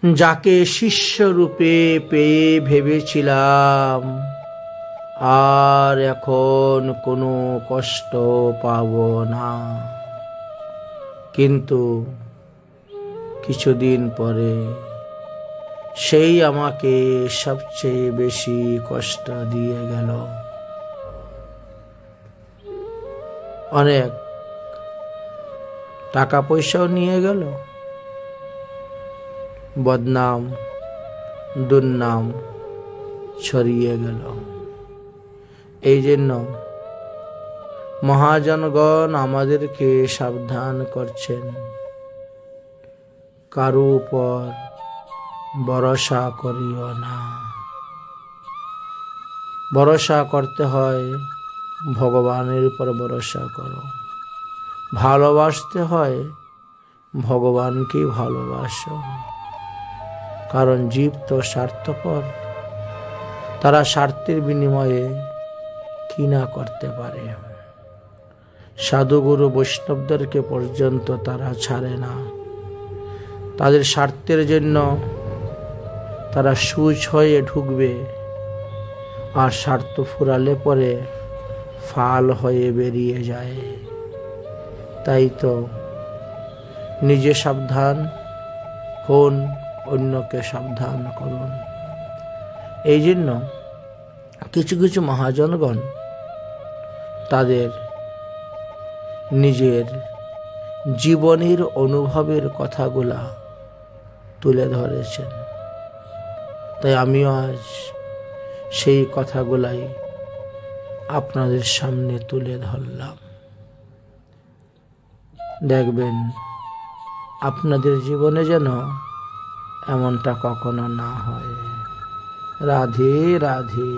যাকে শিষ্যরূপে পেয়ে ভেবেছিলাম আর এখন কোনো কষ্ট পাব না, কিন্তু কিছুদিন পরে সেই আমাকে সবচেয়ে বেশি কষ্ট দিয়ে গেল। অনেক টাকা পয়সাও নিয়ে গেল, বদনাম দুর্নাম ছড়িয়ে গেল। এই জন্য মহাজনগণ আমাদেরকে সাবধান করছেন, কারো উপর ভরসা করিও না। ভরসা করতে হয় ভগবানের উপর ভরসা করো, ভালোবাসতে হয় ভগবানকে ভালোবাসো। কারণ জীব তো স্বার্থপর, তারা স্বার্থের বিনিময়ে কি না করতে পারে। সাধুগুরু বৈষ্ণবদেরকে পর্যন্ত তারা ছাড়ে না। তাদের স্বার্থের জন্য তারা সুচ হয়ে ঢুকবে, আর স্বার্থ ফুরালে পরে ফাল হয়ে বেরিয়ে যায়। তাই তো নিজে সাবধান হন, অন্যকে সাবধান করুন। এই জন্য কিছু কিছু মহাজনগণ তাদের নিজের জীবনের অনুভবের কথাগুলা তুলে ধরেছেন। তাই আমিও আজ সেই কথাগুলাই আপনাদের সামনে তুলে ধরলাম। দেখবেন আপনাদের জীবনে যেন এমনটা কখনো না হয়। রাধে রাধে।